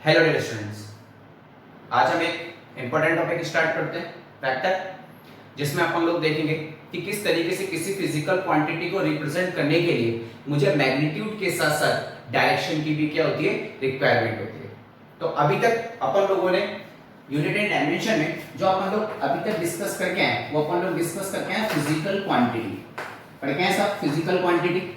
Hello dear students, आज हम एक इंपॉर्टेंट टॉपिक स्टार्ट करते हैं वेक्टर, जिसमें अपन लोग देखेंगे कि किस तरीके से किसी फिजिकल क्वांटिटी को रिप्रेजेंट करने के लिए मुझे मैग्नीट्यूड के साथ साथ डायरेक्शन की भी क्या होती है, रिक्वायरमेंट होती है। तो अभी तक अपन लोगों ने यूनिट एंड डायमेंशन में जो अपन लोग अभी तक डिस्कस करके आए वो अपन लोग डिस्कस करके आए फिजिकल क्वांटिटी। पढ़ के आए सब फिजिकल क्वांटिटी।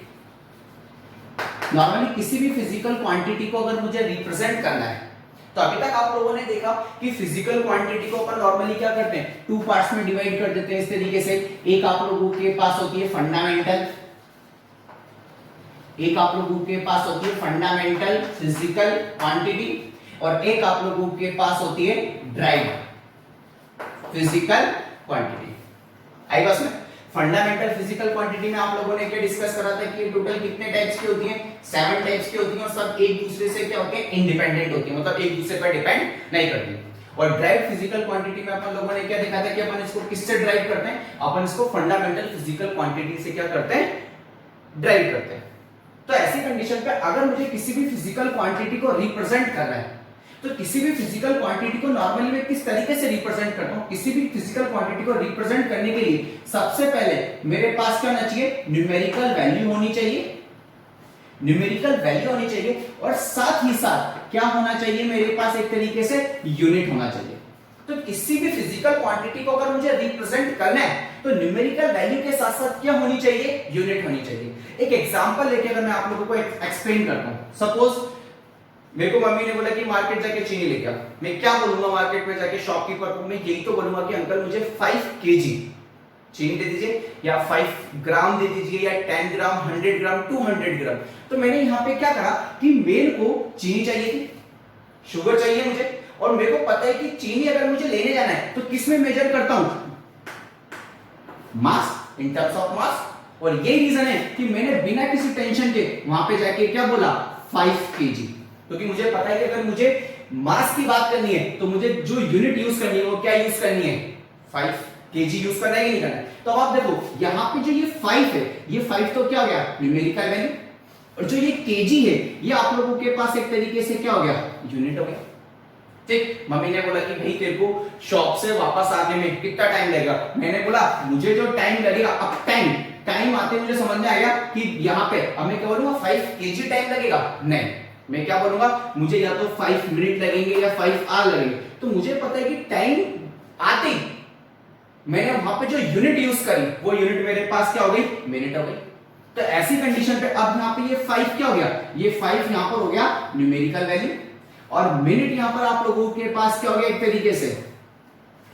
नॉर्मली किसी भी फिजिकल क्वांटिटी को अगर मुझे रिप्रेजेंट करना है तो अभी तक आप लोगों ने देखा कि फिजिकल क्वांटिटी को अपन नॉर्मली क्या करते हैं, टू पार्ट्स में डिवाइड कर देते हैं इस तरीके से। एक आप लोगों के पास होती है फंडामेंटल, एक आप लोगों के पास होती है फंडामेंटल फिजिकल क्वांटिटी और एक आप लोगों के पास होती है ड्राइव फिजिकल क्वांटिटी। आई बस में फंडामेंटल फिजिकल क्वांटिटी में आप लोगों ने क्या डिस्कस करा था कि टोटल कितने टाइप्स की होती हैं, 7 टाइप्स की होती हैं और सब एक दूसरे से क्या होते हैं, इंडिपेंडेंट होती हैं, मतलब एक दूसरे पर डिपेंड नहीं करती। और ड्राइव फिजिकल क्वांटिटी में अपन लोगों ने क्या देखा था कि अपन इसको किससे ड्राइव करते हैं, अपन इसको फंडामेंटल फिजिकल क्वांटिटी से क्या करते हैं, ड्राइव करते हैं। तो ऐसी कंडीशन पे अगर मुझे किसी भी फिजिकल क्वांटिटी को रिप्रेजेंट करना है तो किसी भी फिजिकल क्वांटिटी को नॉर्मली मैं किस तरीके से रिप्रेजेंट करता हूं, किसी भी फिजिकल क्वांटिटी को रिप्रेजेंट करने के लिए सबसे पहले मेरे पास क्या होना चाहिए, न्यूमेरिकल वैल्यू होनी चाहिए, न्यूमेरिकल वैल्यू होनी चाहिए और साथ ही साथ क्या होना चाहिए, मेरे पास एक तरीके से यूनिट होना चाहिए। तो किसी भी फिजिकल क्वांटिटी को अगर मुझे रिप्रेजेंट करना है तो न्यूमेरिकल वैल्यू के साथ साथ क्या होनी चाहिए, यूनिट होनी चाहिए। एक एग्जांपल लेके अगर मैं आप लोगों को एक्सप्लेन करता हूं, सपोज मेरे को मम्मी ने बोला कि मार्केट जाके चीनी लेके आ। मैं क्या बोलूंगा मार्केट में जाके शॉपकीपर को, मैं यही तो बोलूंगा कि अंकल मुझे 5 केजी चीनी दे दीजिए या 5 ग्राम दे दीजिए या 10 ग्राम, 100 ग्राम, 200 ग्राम। तो मैंने यहाँ पे क्या करा कि मेरे को चीनी चाहिए थी, शुगर चाहिए मुझे, और मेरे को पता है कि चीनी अगर मुझे लेने जाना है तो किस में मेजर करता हूं, मास, इन टर्म्स ऑफ मास। और ये रीजन है कि मैंने बिना किसी टेंशन के वहां पे जाके क्या बोला, 5 केजी, क्योंकि मुझे पता है कि अगर मुझे मास की बात करनी है तो मुझे जो यूनिट यूज करनी है वो क्या यूज करनी है, 5 केजी यूज करना है कि नहीं करना है। तो अब आप देखो यहां पे जो ये 5 है, ये 5 तो क्या हो गया, न्यूमेरिकल वैल्यू, और जो ये केजी है ये आप लोगों के पास एक तरीके से क्या हो गया, यूनिट हो गया। ठीक, मम्मी ने बोला कि भाई तेरे को शॉप से वापस आने में कितना टाइम लगेगा, मैंने बोला मुझे जो टाइम लगेगा, अब टाइम आते मुझे समझ में आया कि यहाँ पे अब मैं क्या बोलूंगा, 5 केजी टाइम लगेगा, नहीं, मैं क्या बोलूंगा, मुझे या तो 5 मिनट लगेंगे या 5 आवर लगेंगे। तो मुझे पता है कि टाइम आते ही मैंने वहां पे जो यूनिट यूज करी वो यूनिट मेरे पास क्या हो गई, मिनट हो गई। तो ऐसी कंडीशन पे अब यहाँ पे ये 5 क्या हो गया, ये 5 यहाँ पर हो गया न्यूमेरिकल वैल्यू और मिनट यहाँ पर आप लोगों के पास क्या हो गया, एक तरीके से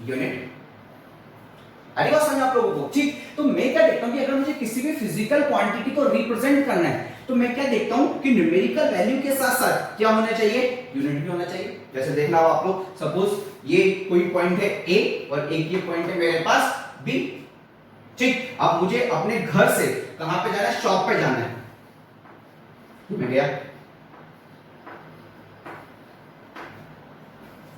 यूनिट। अरे बात समझ आप लोगों को, ठीक। तो मैं क्या देखता हूं कि अगर मुझे किसी भी फिजिकल क्वांटिटी को रिप्रेजेंट करना है तो मैं क्या देखता हूं कि न्यूमेरिकल वैल्यू के साथ साथ क्या होना चाहिए, यूनिट भी होना चाहिए। जैसे देखना हो आप लोग, सपोज ये कोई पॉइंट है ए और एक ये पॉइंट है मेरे पास बी, ठीक। अब मुझे अपने घर से कहां पे जाना है, शॉप पे जाना है, मैं गया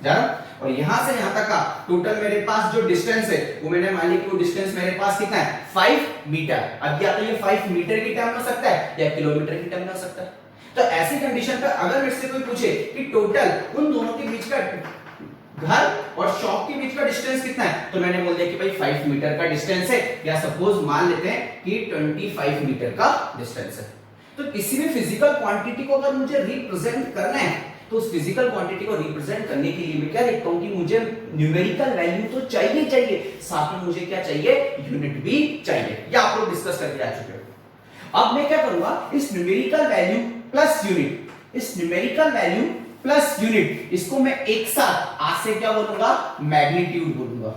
जाना, और यहां से यहां तक का टोटल मेरे पास जो डिस्टेंस है वो मैंने मान लिया कि वो डिस्टेंस मेरे पास कितना है, 5 मीटर। अब या तो ये 5 मीटर की टर्म में हो सकता है या किलोमीटर की टर्म में हो सकता है। तो ऐसी कंडीशन पर अगर मेरे से कोई पूछे कि टोटल उन दोनों के बीच का घर और शॉप के बीच का डिस्टेंस कितना है, तो मैंने बोल दिया कि भाई 5 मीटर का डिस्टेंस है, या सपोज मान लेते हैं कि 25 मीटर का डिस्टेंस है। तो किसी भी फिजिकल क्वांटिटी को अगर मुझे रिप्रेजेंट करना है तो उस फिजिकल क्वांटिटी को रिप्रेजेंट करने के लिए मैं क्या देखता हूं कि मुझे न्यूमेरिकल वैल्यू तो चाहिए, साथ में मुझे क्या चाहिए, यूनिट भी चाहिए। या आप लोग डिस्कस करके आ चुके हो। अब मैं क्या करूंगा, इस न्यूमेरिकल वैल्यू प्लस यूनिट, इस न्यूमेरिकल वैल्यू प्लस यूनिट, इसको मैं एक साथ आज से क्या बोलूंगा, मैग्नीट्यूड बोलूंगा।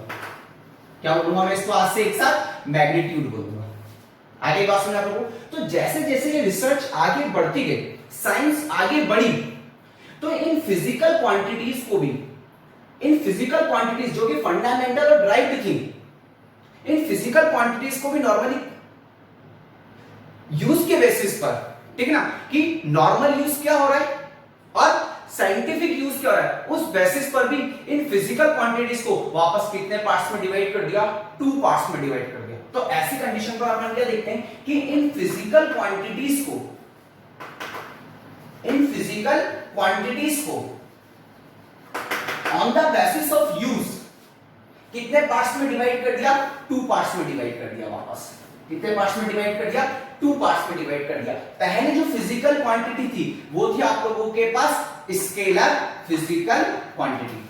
क्या बोलूंगा मैं इसको आज से एक साथ मैग्नीट्यूड बोलूंगा। आगे बात समझ आप लोगों को। तो जैसे जैसे ये रिसर्च आगे बढ़ती गई, साइंस आगे बढ़ी, तो इन फिजिकल क्वांटिटीज को भी, इन फिजिकल क्वांटिटीज जो कि फंडामेंटल और ड्राइव्ड थी, इन फिजिकल क्वांटिटीज को भी नॉर्मली यूज के बेसिस पर, ठीक है ना, कि नॉर्मल यूज क्या हो रहा है और साइंटिफिक यूज क्या हो रहा है, उस बेसिस पर भी इन फिजिकल क्वांटिटीज को वापस कितने पार्ट्स में डिवाइड कर दिया, 2 पार्ट्स में डिवाइड कर दिया। तो ऐसी कंडीशन पर अपन क्या देखते हैं कि इन फिजिकल क्वांटिटीज को on the basis of use कितने पार्ट्स में डिवाइड कर दिया, 2 पार्ट्स में डिवाइड कर दिया। वापस कितने पार्ट्स में डिवाइड कर दिया, 2 पार्ट्स में डिवाइड कर दिया। पहले जो फिजिकल क्वांटिटी थी वो थी आप लोगों के पास स्केलर फिजिकल क्वांटिटी,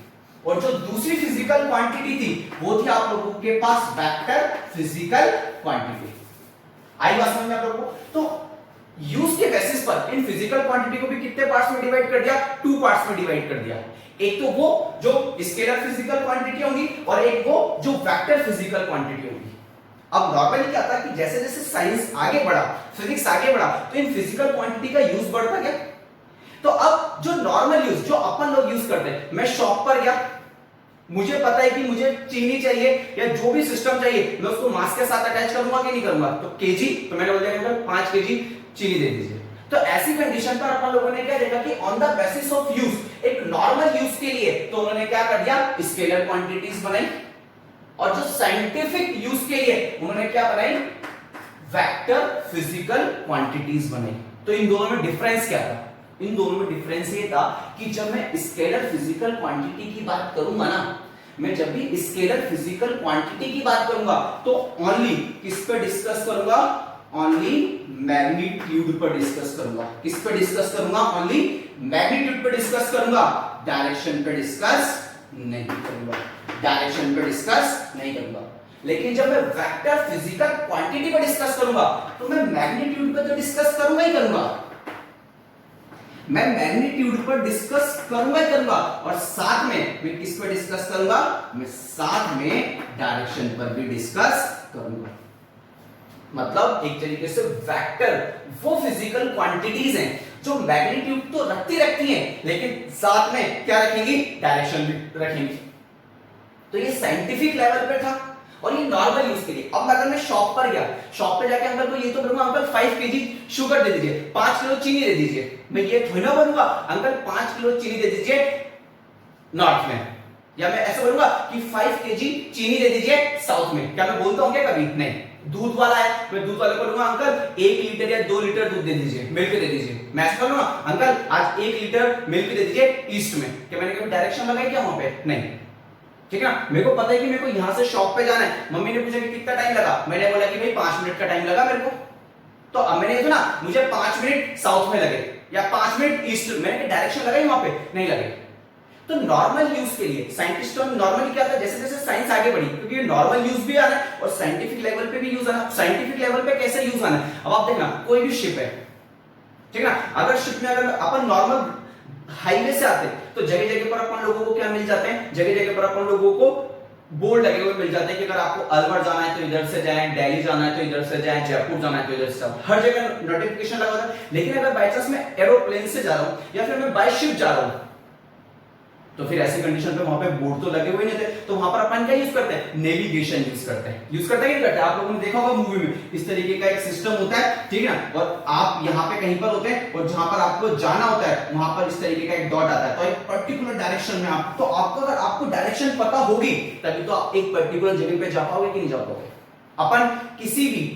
और जो दूसरी फिजिकल क्वांटिटी थी वो थी आप लोगों के पास वेक्टर फिजिकल क्वांटिटी। आई बात समझ में आप लोगों को? तो यूज के बेसिस पर इन फिजिकल क्वांटिटी को भी कितने पार्ट्स में डिवाइड कर दिया, 2 पार्ट्स में डिवाइड कर दिया। एक तो वो जो स्केलर फिजिकल क्वांटिटी होंगी और एक वो जो वेक्टर फिजिकल क्वांटिटी होगी। अब नॉर्मली क्या था कि जैसे जैसे साइंस आगे बढ़ा, फिजिक्स आगे बढ़ा, तो इन फिजिकल क्वांटिटी का यूज बढ़ता गया। तो अब जो नॉर्मल यूज जो अपन लोग यूज करते हैं, मैं शॉप पर गया, मुझे पता है कि मुझे चीनी चाहिए या जो भी सिस्टम चाहिए, मैं उसको मास के साथ अटैच करूंगा कि नहीं करूंगा, तो केजी, तो मैंने बोल दिया 5 केजी चीनी दे दीजिए। तो ऐसी कंडीशन पर अपन लोगों ने क्या देखा कि on the basis of use, एक नॉर्मल यूज के लिए तो उन्होंने क्या कर दिया, स्केलर क्वांटिटीज बनाई, और जो साइंटिफिक यूज के लिए उन्होंने क्या बनाई, वेक्टर फिजिकल क्वांटिटीज बनाई। तो इन दोनों में डिफरेंस क्या था? इन दोनों में डिफरेंस ये था कि जब मैं स्केलर फिजिकल क्वांटिटी की बात करूंगा ना, मैं जब भी स्केलर फिजिकल क्वांटिटी की बात करूंगा तो ओनली किस पे डिस्कस करूंगा, ओनली मैग्नीट्यूड पर डिस्कस करूंगा। किस पे डिस्कस करूंगा? ओनली मैग्नीट्यूड पे डिस्कस करूंगा, डायरेक्शन पे डिस्कस नहीं करूंगा, डायरेक्शन पे डिस्कस नहीं करूंगा। लेकिन जब मैं वेक्टर फिजिकल क्वांटिटी पे डिस्कस करूंगा तो मैं मैग्नीट्यूड पे तो डिस्कस करूंगा ही करूंगा, मैं मैग्नीट्यूड पर डिस्कस करूंगा ही करूंगा, और साथ में मैं किस पर डिस्कस करूंगा, मैं साथ में डायरेक्शन पर भी डिस्कस करूंगा। मतलब एक तरीके से वेक्टर वो फिजिकल क्वांटिटीज हैं जो मैग्नीट्यूड तो रखती हैं लेकिन साथ में क्या रखेंगी, डायरेक्शन भी रखेंगी। तो ये साइंटिफिक लेवल पे था और ये नॉर्मल यूज के लिए। अब अगर मैं शॉप पर गया, शॉप पे जाके अंकल को ये तो बोलूंगा अंकल 5 केजी शुगर दे दीजिए, 5 किलो चीनी दे दीजिए, मैं ये थोड़ी ना बोलूंगा अंकल 5 किलो चीनी दे दीजिए नॉर्थ में, या मैं ऐसा बोलूंगा कि 5 केजी चीनी दे दीजिए साउथ में। क्या मैं बोलता हूं क्या कभी? नहीं। दूध वाला है, मैं दूध वाले को बोलूंगा अंकल 1 लीटर या 2 लीटर दूध दे दीजिए, मिल्क दे दीजिए। मैं ऐसा बोलूंगा अंकल आज 1 लीटर मिल्क दे दीजिए ईस्ट में। क्या मैंने कभी डायरेक्शन लगाई क्या वहां पे? नहीं। ठीक है ना, मेरे को पता है कि मेरे को यहां से शॉप पे जाना है। मम्मी ने पूछा कि कितना टाइम लगा, मैंने बोला कि भाई 5 मिनट का टाइम लगा मेरे को। तो अब मैंने ना मुझे 5 मिनट साउथ में लगे या 5 मिनट ईस्ट में, मैंने डायरेक्शन लगाई वहां पे? नहीं लगे। तो नॉर्मल यूज के लिए साइंटिस्टों ने नॉर्मली क्या था, जैसे जैसे साइंस आगे बढ़ी, क्योंकि ये नॉर्मल यूज भी आना है और साइंटिफिक लेवल पे भी यूज आना है। साइंटिफिक लेवल पे कैसे यूज आना है, अब आप देखना कोई भी शिप है, ठीक है ना, अगर शिप में अगर अपन नॉर्मल हाईवे से आते तो जगह जगह पर अपन लोगों को क्या मिल जाते हैं, जगह जगह पर अपन लोगों को बोर्ड लगे हुए मिल जाते हैं कि अगर आपको अलवर जाना है तो इधर से जाएं, दिल्ली जाना है तो इधर से जाएं, जयपुर जाना है तो इधर से जाओ, हर जगह नोटिफिकेशन लगा होता है। लेकिन अगर बाय चांस मैं एरोप्लेन से जा रहा हूं या फिर मैं बाय शिप जा रहा हूं तो फिर ऐसी कंडीशन पे वहां पे बोर्ड तो लगे हुए नहीं थे, तो वहां पर अपन क्या यूज करते हैं, नेविगेशन यूज करते हैं। यूज करते हैं कि नहीं करते? आप लोगों ने देखा होगा मूवी में इस तरीके का एक सिस्टम होता है, ठीक है ना, और आप यहाँ पे कहीं पर होते हैं और जहां पर आपको जाना होता है वहां पर इस तरीके का एक डॉट आता है, तो एक पर्टिकुलर डायरेक्शन में आप, तो आपको अगर आपको डायरेक्शन पता होगी तभी तो आप एक पर्टिकुलर जगह पे जा पाओगे कि नहीं जा पाओगे। अपन किसी भी,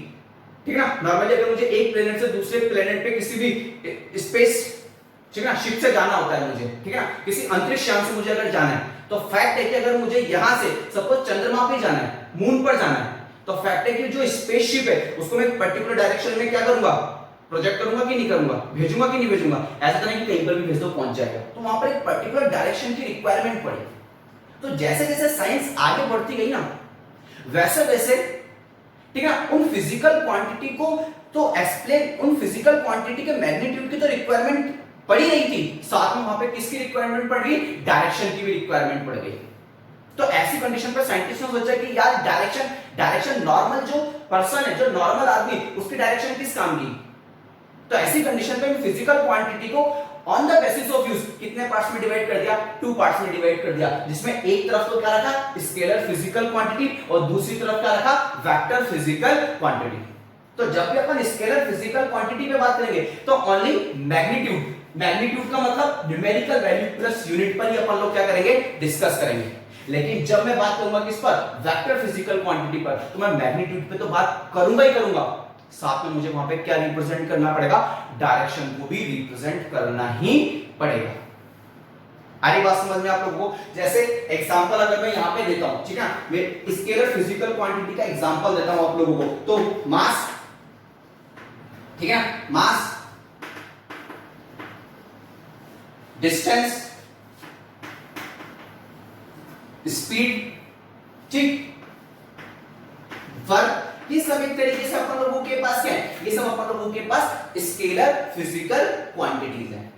ठीक है ना, नॉर्मली अगर मुझे एक प्लेनेट से दूसरे प्लेनेट पे किसी भी स्पेस, ठीक है ना, शिप से जाना होता है मुझे, ठीक है ना, किसी अंतरिक्ष यान से मुझे अगर जाना है, तो फैक्ट है कि अगर मुझे यहां से सपोज चंद्रमा पे जाना है, मून पर जाना है, तो फैक्ट है कि जो स्पेसशिप है उसको मैं पर्टिकुलर डायरेक्शन में क्या करूंगा, प्रोजेक्ट करूंगा कि नहीं करूंगा, भेजूंगा कि नहीं भेजूंगा। ऐसा तो नहीं कि कहीं पर भी भेज दो पहुंच जाएगा, तो वहां पर एक पर्टिकुलर डायरेक्शन की रिक्वायरमेंट पड़ी। तो जैसे जैसे साइंस आगे बढ़ती गई ना, वैसे वैसे, ठीक है, उन फिजिकल क्वांटिटी को तो एक्सप्लेन, उन फिजिकल क्वांटिटी के मैग्नीट्यूड की तो रिक्वायरमेंट पड़ी रही थी, साथ में वहां पे किसकी रिक्वायरमेंट पड़ गई, डायरेक्शन की भी रिक्वायरमेंट पड़ गई। तो ऐसी कंडीशन पर साइंटिस्ट ने सोचा कि यार डायरेक्शन नॉर्मल जो पर्सन है, जो नॉर्मल आदमी, उसकी डायरेक्शन किस काम की। तो ऐसी कंडीशन पे फिजिकल क्वांटिटी को on the basis of use कितने पार्ट्स में डिवाइड कर दिया, 2 पार्ट्स में डिवाइड कर दिया, जिसमें एक तरफ तो क्या रखा, स्केलर फिजिकल क्वांटिटी, और दूसरी तरफ क्या रखा, वेक्टर फिजिकल क्वांटिटी। तो जब भी अपन स्केलर फिजिकल क्वांटिटी पे बात करेंगे तो ओनली मैग्नीट्यूड, मैग्नीट्यूड का मतलब न्यूमेरिकल वैल्यू प्लस यूनिट पर ही अपन लोग क्या करेंगे, डिस्कस करेंगे। लेकिन जब मैं बात करूंगा किस पर, वेक्टर फिजिकल क्वांटिटी पर, तो मैं मैग्नीट्यूड पे तो बात करूंगा ही करूंगा, साथ में मुझे वहां पे क्या रिप्रेजेंट करना पड़ेगा, डायरेक्शन को भी रिप्रेजेंट करना ही पड़ेगा। आ रही बात समझ में आप लोगों को? जैसे एग्जांपल अगर मैं यहां पे देता हूं, ठीक है, मैं स्केलर फिजिकल क्वांटिटी का एग्जांपल देता हूं आप लोगों को, तो मास, ठीक है, मास, डिस्टेंस, स्पीड, ठीक, वर्क, ये सब एक तरीके से अपन लोगों के पास क्या है, ये सब अपन लोगों के पास स्केलर फिजिकल क्वांटिटीज हैं।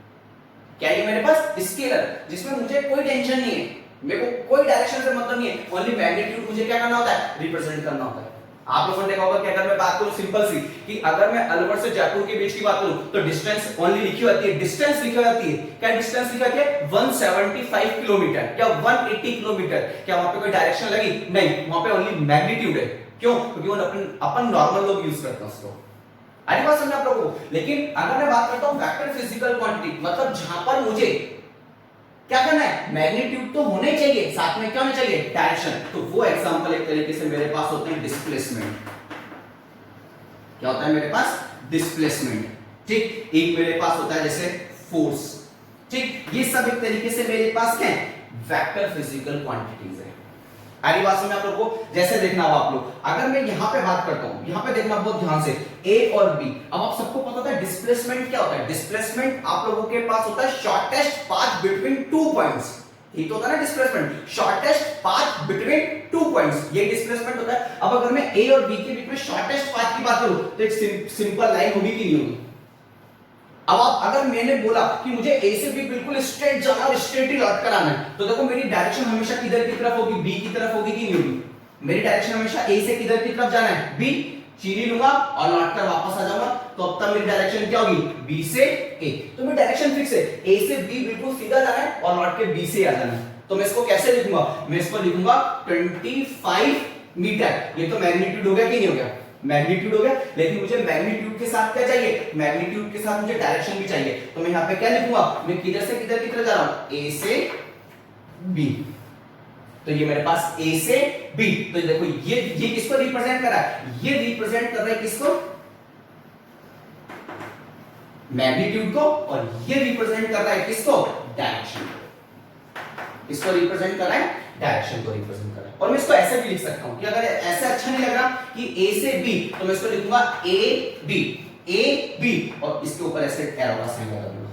क्या ये मेरे पास स्केलर, जिसमें मुझे कोई टेंशन नहीं है, मेरे को कोई डायरेक्शन से मतलब नहीं है, ओनली मैग्नीट्यूड मुझे क्या करना होता है, रिप्रेजेंट करना होता है। आप लोगों ने देखा होगा कि अगर मैं बात करूं सिंपल सी, कि अगर मैं अलवर से जयपुर के बीच की बात करूं तो डिस्टेंस ओनली लिखी होती है, डिस्टेंस लिखी होती है, क्या डिस्टेंस लिखी होती है, 175 किलोमीटर या 180 किलोमीटर। क्या वहां पे कोई डायरेक्शन लगी? नहीं, वहां पे ओनली मैग्नीट्यूड है। क्यों? क्योंकि वो अपन नॉर्मल लोग यूज करते हैं उसको। आई बात समझ आप लोगों को? लेकिन अगर मैं बात करता हूं वेक्टर फिजिकल क्वांटिटी, मतलब जहां पर मुझे क्या करना है, मैग्नीट्यूड तो होने चाहिए, साथ में क्या होना चाहिए, डायरेक्शन। तो वो एग्जांपल एक तरीके से मेरे पास होते हैं डिस्प्लेसमेंट। क्या होता है मेरे पास? डिस्प्लेसमेंट, ठीक। एक मेरे पास होता है जैसे फोर्स, ठीक। ये सब एक तरीके से मेरे पास क्या है, वेक्टर फिजिकल क्वांटिटीज है। आगे बात समझ आप लोगों को? जैसे देखना हो आप लोग, अगर मैं यहां पे बात करता हूं, यहां पे देखना बहुत ध्यान से, ए और बी। अब आप सबको पता होता है डिस्प्लेसमेंट क्या होता है। डिस्प्लेसमेंट आप लोगों के पास होता है shortest path between two points. ठीक तो होता है ना displacement, shortest path between two points, ये डिस्प्लेसमेंट होता है। अब अगर मैं ए और बी के बीच में शॉर्टेस्ट पाथ की बात करूं तो एक सिंपल लाइन होगी कि नहीं होगी? अब आप, अगर मैंने बोला कि मुझे ए से बी बिल्कुल स्ट्रेट जाना और स्ट्रेट ही लौट कर आना है, तो देखो मेरी डायरेक्शन हमेशा किधर की तरफ होगी, बी की तरफ होगी कि नहीं होगी? मेरी डायरेक्शन हमेशा ए से किधर की तरफ जाना है, बी, चीनी लूंगा और लौट कर वापस आ जाऊंगा, तो अब तक मेरी डायरेक्शन क्या होगी, बी से ए। तो मेरी डायरेक्शन फिक्स है, ए से बी बिल्कुल सीधा जाना है और लौट के बी से आ जाना है। तो मैं इसको कैसे लिखूंगा, मैं इसको लिखूंगा 25 मीटर। ये तो मैग्नीट्यूड हो गया कि नहीं हो गया, मैग्नीट्यूड हो गया। लेकिन मुझे मैग्नीट्यूड के साथ क्या चाहिए, मैग्नीट्यूड के साथ मुझे डायरेक्शन भी चाहिए। तो मैं यहाँ पे क्या लिखूंगा, मैं किधर से किधर की तरफ जा रहा हूं, ए से बी। तो ये मेरे पास ए से बी, तो देखो ये किसको रिप्रेजेंट कर रहा है, ये रिप्रेजेंट कर रहा है किसको, मैग्नीट्यूड को, और ये रिप्रेजेंट कर रहा है किसको, डायरेक्शन को। इसको रिप्रेजेंट कर रहा है, डायरेक्शन को रिप्रेजेंट कर रहा है। और मैं इसको ऐसे भी लिख सकता हूं कि अगर ऐसे अच्छा नहीं लग रहा कि ए से बी, तो मैं इसको लिखूंगा ए बी, और इसके ऊपर ऐसे एरो का साइन लगा दूंगा,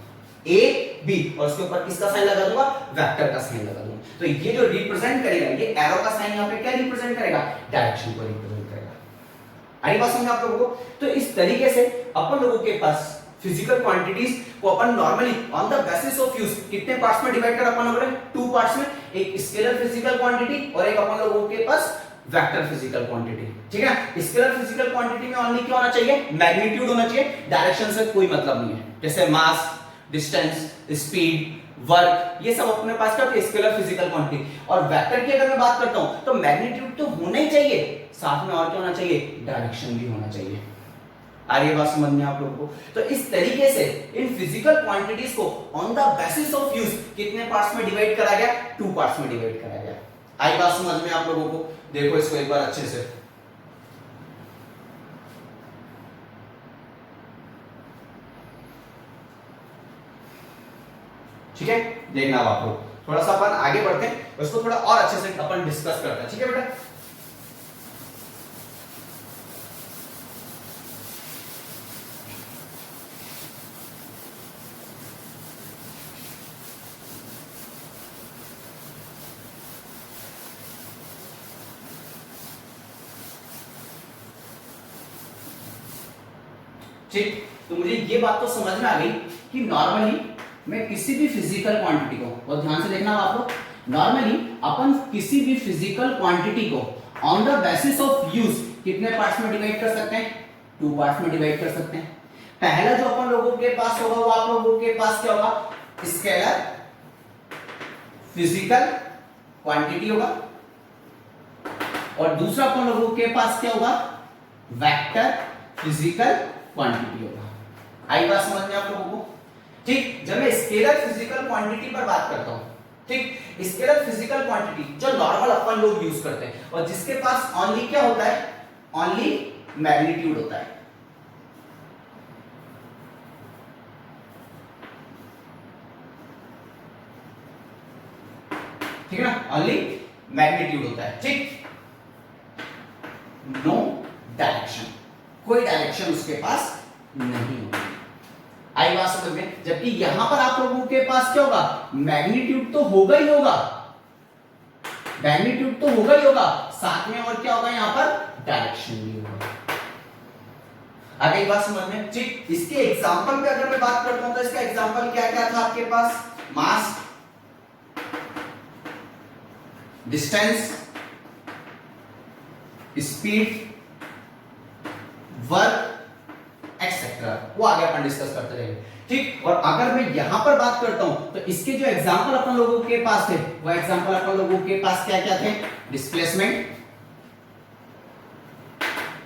ए बी, और इसके ऊपर किसका साइन लगा दूंगा, वेक्टर का साइन लगा दूंगा। तो ये जो रिप्रेजेंट करेगा, ये एरो का साइन यहां पे क्या रिप्रेजेंट करेगा, डायरेक्शन को रिप्रेजेंट करेगा। आई बात समझ आप लोगों को? तो इस तरीके से अपन लोगों के पास फिजिकल क्वांटिटीज को अपन normally on the basis of use कितने पार्ट्स में डिवाइड कर अपन लोगों ने, टू पार्ट्स में, एक स्केलर फिजिकल क्वांटिटी और एक अपन लोगों के पास वेक्टर फिजिकल क्वांटिटी। ठीक है, स्केलर फिजिकल क्वांटिटी में ओनली क्या होना चाहिए, मैग्नीट्यूड होना चाहिए, डायरेक्शन से कोई मतलब नहीं है। जैसे मास, डिस्टेंस, स्पीड, वर्क, ये सब अपने पास क्या होती है, स्केलर फिजिकल क्वांटिटी। और वेक्टर की अगर मैं बात करता हूं तो मैग्नीट्यूड तो होना ही चाहिए, साथ में और क्या होना चाहिए, डायरेक्शन भी होना चाहिए। आ रही है बात समझ में आप लोगों को? तो इस तरीके से इन फिजिकल क्वांटिटीज को on the basis of use कितने पार्ट्स में डिवाइड करा गया, टू पार्ट्स में डिवाइड करा गया। आई बात समझ में आप लोगों को? देखो इसको एक बार अच्छे से, ठीक है, देखना अब आप लोग, थोड़ा सा अपन आगे बढ़ते हैं, उसको थोड़ा और अच्छे से अपन डिस्कस करते हैं। ठीक है बेटा, ठीक। तो मुझे ये बात तो समझ में आ गई कि नॉर्मली मैं किसी भी फिजिकल क्वांटिटी को, बहुत ध्यान से देखना आप लोग, नॉर्मली अपन किसी भी फिजिकल क्वांटिटी को on the basis of use कितने पार्ट्स में डिवाइड कर सकते हैं, टू पार्ट्स में डिवाइड कर सकते हैं। पहला जो अपन लोगों के पास होगा वो आप लोगों के पास क्या होगा, स्केलर फिजिकल क्वांटिटी होगा, और दूसरा अपन लोगों के पास क्या होगा, वेक्टर फिजिकल क्वांटिटी होगा। आई बात समझ में आप लोगों को? ठीक। जब मैं स्केलर फिजिकल क्वांटिटी पर बात करता हूं, ठीक, स्केलर फिजिकल क्वांटिटी जो नॉर्मल अपन लोग यूज करते हैं और जिसके पास ओनली क्या होता है, ओनली मैग्नीट्यूड होता है। ठीक है ना, ओनली मैग्नीट्यूड होता है, ठीक, नो डायरेक्शन, कोई डायरेक्शन उसके पास नहीं होगी। आई बात समझ में? जबकि यहां पर आप लोगों के पास क्या होगा, मैग्नीट्यूड तो होगा ही होगा, मैग्नीट्यूड तो होगा ही होगा, साथ में और क्या होगा यहाँ पर, डायरेक्शन भी होगा। आ गई बात समझ में? ठीक, इसके एग्जांपल पे अगर मैं बात करता हूं तो इसका एग्जांपल क्या क्या था आपके पास, मास, डिस्टेंस, स्पीड, वर्क एक्सेट्रा, वो आगे अपन डिस्कस करते रहेंगे, ठीक। और अगर मैं यहां पर बात करता हूं तो इसके जो एग्जांपल अपन लोगों के पास थे, वो एग्जांपल अपन लोगों के पास क्या क्या थे, displacement,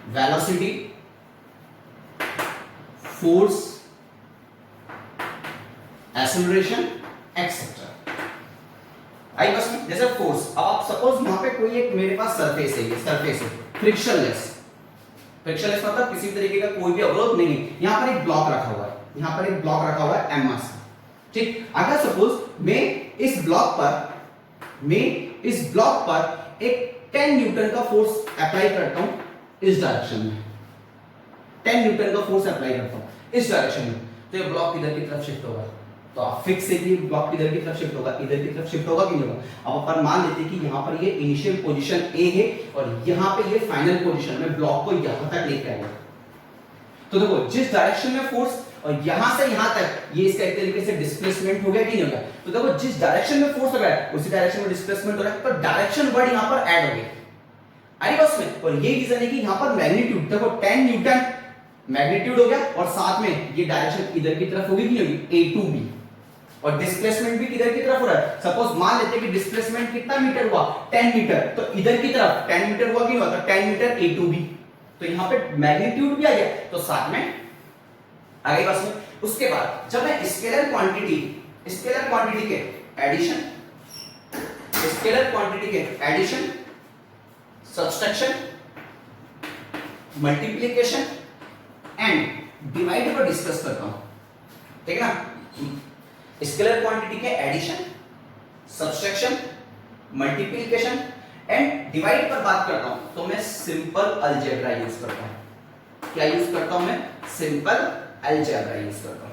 velocity, force, acceleration etcetera. आई बस में, जैसे फोर्स, अब आप सपोज वहां पे कोई एक मेरे पास सरफेस है, ये सरफेस है फ्रिक्शनलेस, फ्रिक्शनलेस मतलब किसी तरीके का कोई भी अवरोध नहीं है, यहां पर एक ब्लॉक रखा हुआ है, यहां पर एक ब्लॉक रखा हुआ है एम मास, ठीक। अगर सपोज मैं इस ब्लॉक पर एक 10 न्यूटन का फोर्स अप्लाई करता हूं इस डायरेक्शन में, 10 न्यूटन का फोर्स अप्लाई करता हूं इस डायरेक्शन में, तो ये ब्लॉक इधर की तरफ शिफ्ट होगा, तो आप फिक्स है कि ब्लॉक इधर की तरफ शिफ्ट होगा, इधर की तरफ शिफ्ट होगा कि नहीं होगा। अब अपन मान लेते हैं कि यहाँ पर ये इनिशियल पोजीशन ए है और यहाँ पे ये फाइनल पोजीशन में ब्लॉक को यहाँ तक लेके आएगा, तो देखो जिस डायरेक्शन में फोर्स और यहां से यहां तक ये इसका एक तरीके से डिस्प्लेसमेंट हो गया कि नहीं हो गया, तो देखो जिस डायरेक्शन में फोर्स लगा है उसी डायरेक्शन में डिस्प्लेसमेंट हो रहा है, तो डायरेक्शन वर्ड यहां पर ऐड हो गया, आई बस में। और ये रीजन है कि यहां पर मैग्नीट्यूड देखो 10 न्यूटन मैग्नीट्यूड हो गया और साथ में ये डायरेक्शन इधर की तरफ होगी कि नहीं होगी, ए टू बी, और डिस्प्लेसमेंट भी किधर की तरफ हो रहा है, सपोज मान लेते हैं कि डिस्प्लेसमेंट कितना मीटर हुआ, 10 मीटर, तो इधर की तरफ 10 मीटर हुआ कि नहीं हुआ, तो 10 मीटर ए टू बी, तो यहां पे मैग्नीट्यूड भी आ गया, तो साथ में आगे बस में। उसके बाद जब मैं स्केलर क्वांटिटी के addition, subtraction, multiplication and divide पर डिस्कस करता हूं, ठीक है ना, स्केलर क्वांटिटी के addition, subtraction, multiplication and divide पर बात करता हूं तो मैं सिंपल अलजेब्रा यूज करता हूं। क्या यूज करता हूं मैं, सिंपल अलजेब्रा यूज करता हूं।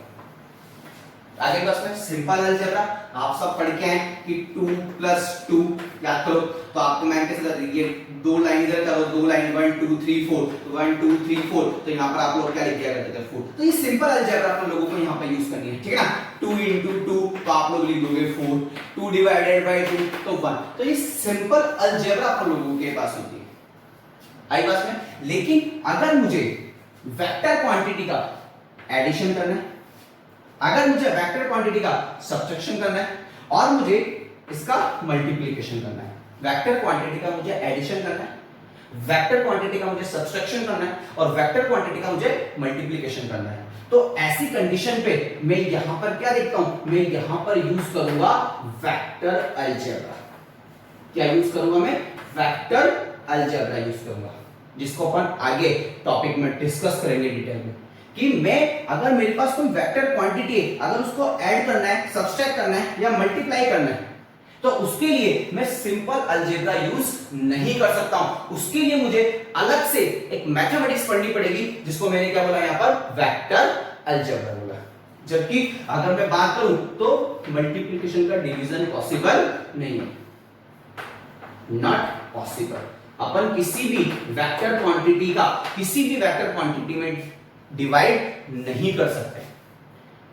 आगे बस में सिंपल अलजेब्रा आप सब पढ़ के हैं कि 2 + 2 याद करो, तो आपको मैं कैसे बता ये दो लाइन इधर करो, दो लाइन 1 2 3 4, 1 2 3 4, तो यहाँ पर आप लोग क्या लिख दिया करते थे 4, तो ये सिंपल अलजेब्रा आप लोगों को यहाँ पे यूज करनी है, ठीक है ना। 2 × 2 तो आप लोग लिख दोगे 4, 2 / 2 तो 1, तो ये सिंपल अलजेब्रा आप लोगों के पास होती है, आई बात में। लेकिन अगर मुझे वेक्टर क्वांटिटी का एडिशन करना है, अगर मुझे वेक्टर क्वांटिटी का सब्ट्रैक्शन करना है और मुझे इसका मल्टीप्लिकेशन करना है, वेक्टर क्वांटिटी का मुझे एडिशन करना है, वेक्टर क्वांटिटी का मुझे सब्ट्रैक्शन करना है और वेक्टर क्वांटिटी का मुझे मल्टीप्लिकेशन करना है, तो ऐसी कंडीशन पे मैं यहां पर क्या देखता हूं, मैं यहां पर यूज करूंगा वेक्टर अलजेब्रा। क्या यूज करूंगा मैं, वेक्टर अलजेब्रा यूज करूंगा, जिसको अपन आगे टॉपिक में डिस्कस करेंगे डिटेल में, कि मैं अगर मेरे पास कोई वेक्टर क्वांटिटी है, अगर उसको ऐड करना है, सब्सट्रैक्ट करना है या मल्टीप्लाई करना है, तो उसके लिए मैं सिंपल अलजेब्रा यूज नहीं कर सकता हूं, उसके लिए मुझे अलग से एक मैथमेटिक्स पढ़नी पड़ेगी, जिसको मैंने क्या बोला यहां पर, वेक्टर अलजेब्रा बोला। जबकि अगर मैं बात करूं तो मल्टीप्लिकेशन का डिवीजन पॉसिबल नहीं है, नॉट पॉसिबल। अपन किसी भी वेक्टर क्वांटिटी का किसी भी वेक्टर क्वांटिटी में डिवाइड नहीं कर सकते,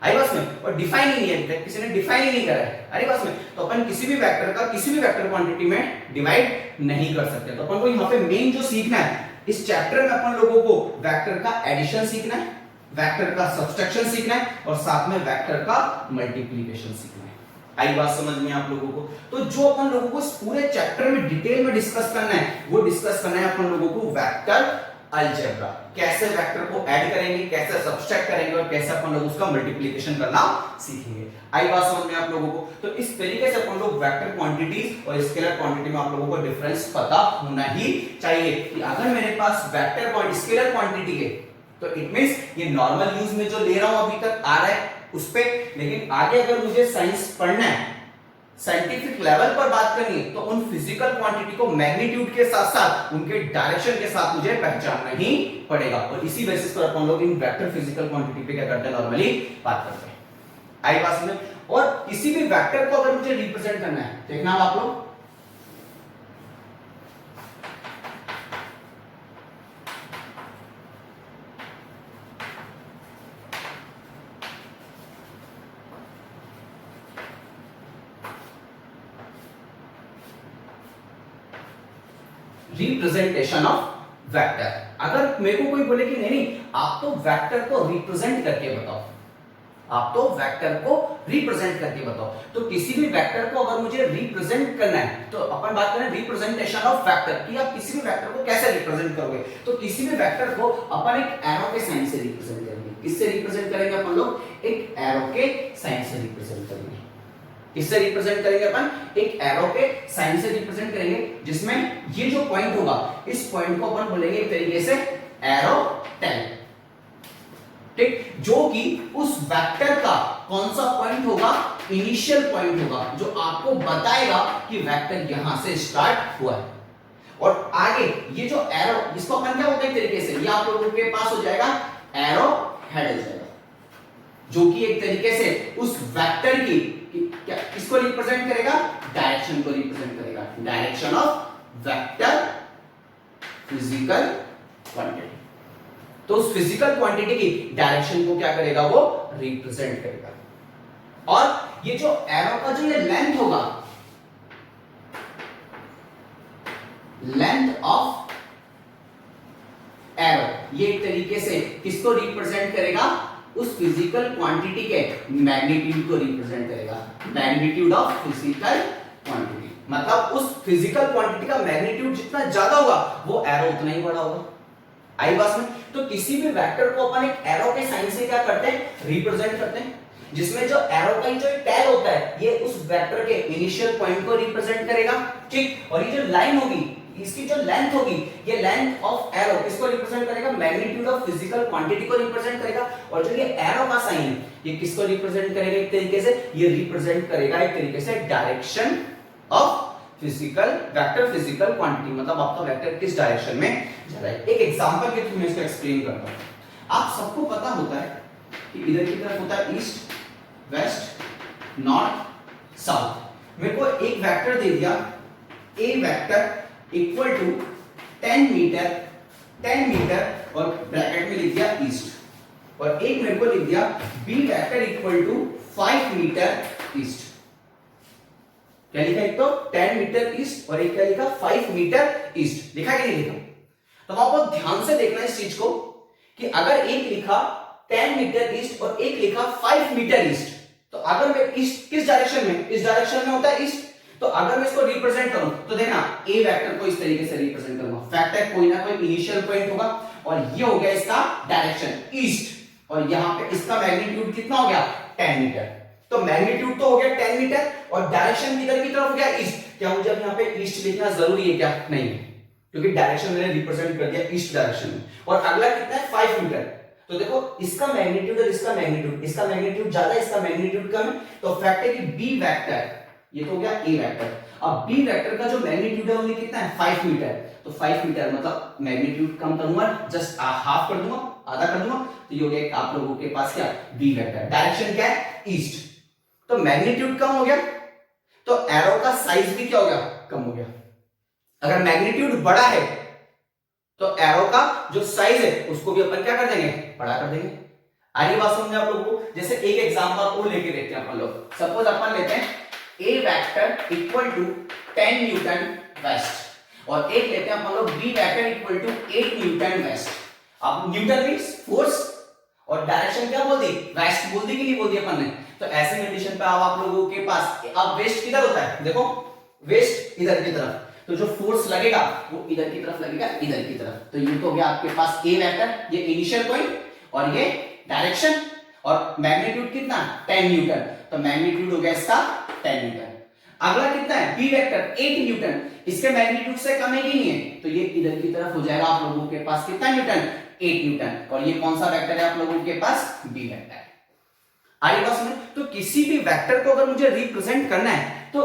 आई बस में, और डिफाइन ही नहीं है, किसी ने डिफाइन ही नहीं करा है, अरे बस में, तो अपन किसी भी वेक्टर का किसी भी वेक्टर क्वांटिटी में डिवाइड नहीं कर सकते। तो अपन को यहाँ पे मेन जो सीखना है इस चैप्टर में, अपन लोगों को वेक्टर का एडिशन सीखना है, वेक्टर का सब्ट्रैक्शन सीखना है और साथ में वेक्टर का मल्टीप्लिकेशन सीखना है। आई बात समझ में आप लोगों को? तो जो अपन लोगों को इस पूरे चैप्टर में डिटेल में डिस्कस करना है, वो डिस्कस करना है अपन लोगों को वेक्टर अलजेब्रा, कैसे वेक्टर को ऐड करेंगे, कैसे सब्ट्रैक्ट करेंगे और कैसे अपन लोग उसका मल्टीप्लिकेशन करना सीखेंगे। आई बात समझ में आप लोगों को? तो इस तरीके से अपन लोग वेक्टर क्वांटिटीज और स्केलर क्वांटिटी में आप लोगों को डिफरेंस पता होना ही चाहिए, कि अगर मेरे पास वेक्टर क्वांटिटी स्केलर क्वांटिटी है तो इट मींस ये नॉर्मल यूज में जो ले रहा हूं अभी तक आ रहा है उस पे, लेकिन आगे अगर मुझे साइंस पढ़ना है साइंटिफिक लेवल पर बात करनी है तो उन फिजिकल क्वांटिटी को मैग्नीट्यूड के साथ साथ उनके डायरेक्शन के साथ मुझे पहचानना ही पड़ेगा, और इसी बेसिस पर अपन लोग इन वेक्टर फिजिकल क्वांटिटी पे क्या करते हैं, नॉर्मली बात करते हैं। आई बात समझ? और किसी भी वेक्टर को अगर मुझे रिप्रेजेंट करना है, देखना आप लोग, रिप्रेजेंटेशन ऑफ वेक्टर। अगर मेरे को कोई बोले कि नहीं नहीं आप तो वेक्टर को रिप्रेजेंट करके बताओ, आप तो वेक्टर को रिप्रेजेंट करके बताओ, तो किसी भी वेक्टर को अगर मुझे रिप्रेजेंट करना है तो अपन बात करें रिप्रेजेंटेशन ऑफ वेक्टर कि आप किसी भी वेक्टर को कैसे रिप्रेजेंट करोगे। तो किसी भी वेक्टर को अपन एक एरो के साइन से रिप्रेजेंट करेंगे। किससे रिप्रेजेंट करेंगे अपन लोग? एक एरो के साइन से रिप्रेजेंट करेंगे। किससे रिप्रेजेंट करेंगे अपन? एक एरो के साइन से रिप्रेजेंट करेंगे, जिसमें ये जो पॉइंट होगा इस पॉइंट को अपन बोलेंगे एक तरीके से एरो टेल, ठीक, जो कि उस वेक्टर का कौन सा पॉइंट होगा? इनिशियल पॉइंट होगा, जो आपको बताएगा कि वेक्टर यहां से स्टार्ट हुआ है। और आगे ये जो एरो, इसको अपन क्या बोलते हैं एक तरीके से, ये आप लोगों के पास हो जाएगा एरो हेड हो जाएगा, जो कि एक तरीके से उस वेक्टर की क्या किसको रिप्रेजेंट करेगा? डायरेक्शन को रिप्रेजेंट करेगा, direction of vector physical quantity. तो उस फिजिकल क्वांटिटी की डायरेक्शन को क्या करेगा? वो रिप्रेजेंट करेगा। और ये जो एरो का जो ये लेंथ होगा, लेंथ ऑफ एरो, ये एक तरीके से किसको रिप्रेजेंट करेगा? उस फिजिकल क्वांटिटी के मैग्नीट्यूड को रिप्रेजेंट करेगा, मैग्नीट्यूड ऑफ फिजिकल क्वांटिटी। मतलब उस फिजिकल क्वांटिटी का मैग्नीट्यूड जितना ज्यादा होगा वो एरो उतना ही बड़ा होगा। आई बात में? तो किसी भी वेक्टर को अपन एक एरो के साइन से क्या करते हैं? रिप्रेजेंट करते हैं, जिसमें जो एरो का जो टेल होता है ये उस वेक्टर के इनिशियल पॉइंट को रिप्रेजेंट करेगा, ठीक। और ये जो लाइन होगी, इसकी जो लेंथ होगी, ये लेंथ ऑफ एरो किसको रिप्रेजेंट करेगा? मैग्नीट्यूड ऑफ फिजिकल क्वांटिटी को रिप्रेजेंट करेगा। और जो ये एरो का साइन है ये किसको रिप्रेजेंट करेगा? एक तरीके से ये रिप्रेजेंट करेगा एक तरीके से direction of physical vector physical quantity, मतलब आपका वेक्टर किस डायरेक्शन में जा रहा है। एक एग्जांपल के थ्रू मैं इसको एक्सप्लेन करता हूं। आप सबको पता होता है कि इधर की तरफ होता है ईस्ट, वेस्ट, नॉर्थ, साउथ। मेरे को एक वेक्टर दे दिया, ए वेक्टर इक्वल टू 10 मीटर और ब्रैकेट में लिख दिया ईस्ट, और एक मेरे को लिख दिया B vector equal to 5 metre east. क्या लिखा? एक तो 10 मीटर ईस्ट और एक क्या लिखा? 5 मीटर ईस्ट। लिखा कि नहीं लिखा? तो आपको ध्यान से देखना इस चीज को कि अगर एक लिखा 10 मीटर ईस्ट और एक लिखा 5 मीटर ईस्ट, तो अगर मैं ईस्ट किस डायरेक्शन में? इस डायरेक्शन में होता है ईस्ट। तो अगर मैं इसको रिप्रेजेंट करूं तो देखना ए वेक्टर को इस तरीके से रिप्रेजेंट करूंगा। वेक्टर कोई ना कोई इनिशियल पॉइंट होगा और ये हो गया इसका डायरेक्शन ईस्ट, और यहां पे इसका मैग्नीट्यूड कितना हो गया? 10 मीटर। तो मैग्नीट्यूड तो हो गया 10 मीटर और डायरेक्शन किधर की तरफ हो गया? ईस्ट। क्या मुझे यहां पे ईस्ट लिखना जरूरी है क्या? नहीं है, क्योंकि डायरेक्शन मैंने रिप्रेजेंट कर दिया ईस्ट डायरेक्शन में। और अगला कितना है? 5 मीटर। तो देखो इसका मैग्नीट्यूड और इसका मैग्नीट्यूड, इसका मैग्नीट्यूड ज्यादा, इसका मैग्नीट्यूड कम है, तो फैक्ट है कि बी वेक्टर, ये तो हो गया ए वेक्टर। अब बी वेक्टर का जो मैग्नीट्यूड है वो कितना है? 5 मीटर। तो 5 मीटर मतलब मैग्नीट्यूड कम करूंगा, जस्ट हाफ कर दूंगा, आधा कर दूंगा, तो ये हो गया आप लोगों के पास क्या? B vector. डायरेक्शन क्या है? ईस्ट। तो मैग्नीट्यूड कम हो गया तो एरो का साइज भी क्या हो गया? कम हो गया। अगर मैग्नीट्यूड बड़ा है तो एरो का जो साइज है उसको भी अपन क्या कर देंगे? बड़ा कर देंगे। आगे बात समझे आप लोगों को? जैसे एक एग्जांपल और लेके देखते हैं अपन लोग। सपोज अपन लेते हैं A vector equal to 10 newton west और एक लेते हैं अपन लोग B vector equal to 8 newton west. अब न्यूटन मींस फोर्स और डायरेक्शन क्या बोल दी? वेस्ट बोल दी कि नहीं बोल दी अपन ने? तो ऐसे कंडीशन पे आप लोगों के पास अब वेस्ट किधर होता है? देखो वेस्ट इधर की तरफ, तो जो फोर्स लगेगा वो इधर की तरफ लगेगा, इधर की तरफ। तो ये तो हो गया आपके पास ए वेक्टर, ये इनिशियल पॉइंट और ये डायरेक्शन, और मैग्नीट्यूड कितना? 10 न्यूटन। तो मैग्नीट्यूड हो गया इसका 10 न्यूटन। अगला कितना है? बी वेक्टर 8 न्यूटन, इसके मैग्नीट्यूड से कम है कि नहीं है? तो ये इधर की तरफ हो जाएगा आप लोगों के पास कितना न्यूटन? 8 न्यूटन। और ये कौन सा वेक्टर है आप लोगों के पास? B vector. आई बात समझ? तो किसी भी वेक्टर को अगर मुझे रिप्रेजेंट करना है तो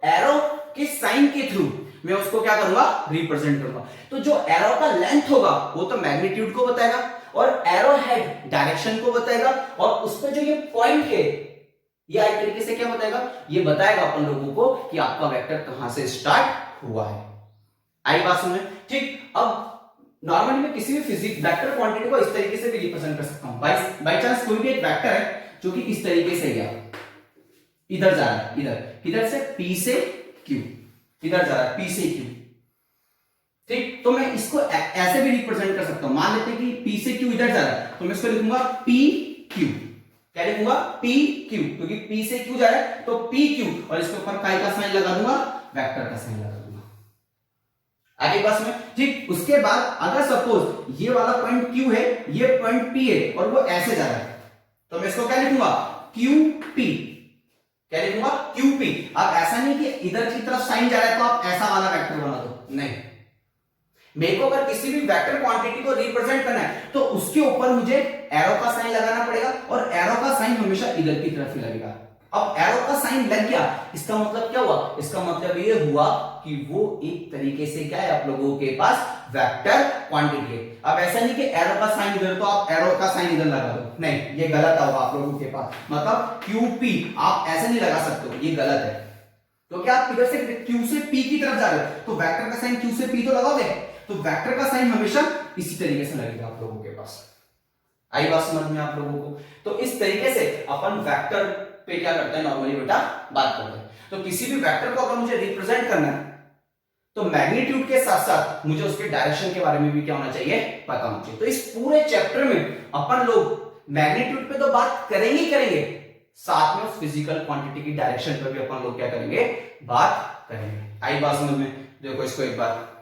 एरो के साइन के थ्रू मैं उसको क्या करूंगा, रिप्रेजेंट करूंगा। तो जो एरो का लेंथ होगा वो तो मैग्नीट्यूड को बताएगा, और एरो हेड डायरेक्शन को बताएगा, और उस पर जो ये पॉइंट है ये एक तरीके से क्या बताएगा, ये बताएगा अपन लोगों को कि आपका वेक्टर कहां से स्टार्ट हुआ है। आई बात समझ? ठीक, अब नॉर्मली मैं किसी भी फिजिक्स वेक्टर क्वांटिटी को इस तरीके से भी रिप्रेजेंट कर सकता हूं। बाय चांस कोई भी एक वेक्टर है जो कि इस तरीके से गया, इधर जा रहा है, इधर से P से Q, इधर जा रहा है P से Q, ठीक, तो मैं इसको ऐसे भी रिप्रेजेंट कर सकता हूं। मान लेते हैं कि P से Q इधर जा रहा है, तो मैं इसको लिखूंगा PQ। क्या लिखूंगा? PQ, क्योंकि P से Q जा रहा है तो PQ, और इसके ऊपर काय का साइन लगा दूंगा, वेक्टर का साइन लगा दूंगा। आगे बस में, ठीक। उसके बाद अगर सपोज ये वाला पॉइंट Q है, ये पॉइंट P है, और वो ऐसे जा रहा है, तो मैं इसको क्या लिखूंगा? QP। क्या लिखूंगा? QP। अब ऐसा नहीं कि इधर की तरफ साइन जा रहा है तो आप ऐसा वाला वेक्टर बना दो, नहीं। मेरे को अगर किसी भी वेक्टर क्वांटिटी को रिप्रेजेंट करना है तो उसके ऊपर मुझे एरो का साइन लगाना पड़ेगा, और एरो का साइन हमेशा इधर की तरफ ही लगेगा। अब एरो का साइन लग गया, इसका मतलब क्या हुआ? इसका मतलब ये हुआ कि वो एक तरीके से क्या है, आप लोगों के पास वेक्टर क्वांटिटी है। अब ऐसा नहीं कि एरो का साइन इधर तो आप एरो का साइन इधर लगा दो, नहीं, ये गलत होगा आप लोगों के पास। मतलब QP आप ऐसे नहीं लगा सकते हो, ये गलत है। तो क्या आप इधर से Q से P की तरफ जा रहे हो तो वेक्टर का साइन Q से P तो लगाओगे, तो वेक्टर का साइन हमेशा इसी तरीके से लगेगा आप लोगों के पास। आई बात समझ में आप लोगों को? तो इस तरीके से अपन वेक्टर पे क्या करते हैं, नॉर्मली बेटा बात करते हैं। तो किसी भी वेक्टर को अगर मुझे रिप्रेजेंट करना है तो मैग्नीट्यूड के साथ साथ मुझे उसके डायरेक्शन के बारे में भी क्या होना चाहिए, पता होना चाहिए। तो इस पूरे चैप्टर में अपन लोग मैग्नीट्यूड पे तो बात करेंगे, साथ में उस फिजिकल क्वांटिटी की डायरेक्शन पर भी अपन लोग क्या करेंगे, बात करेंगे। आई बात समझ में? देखो इसको एक बार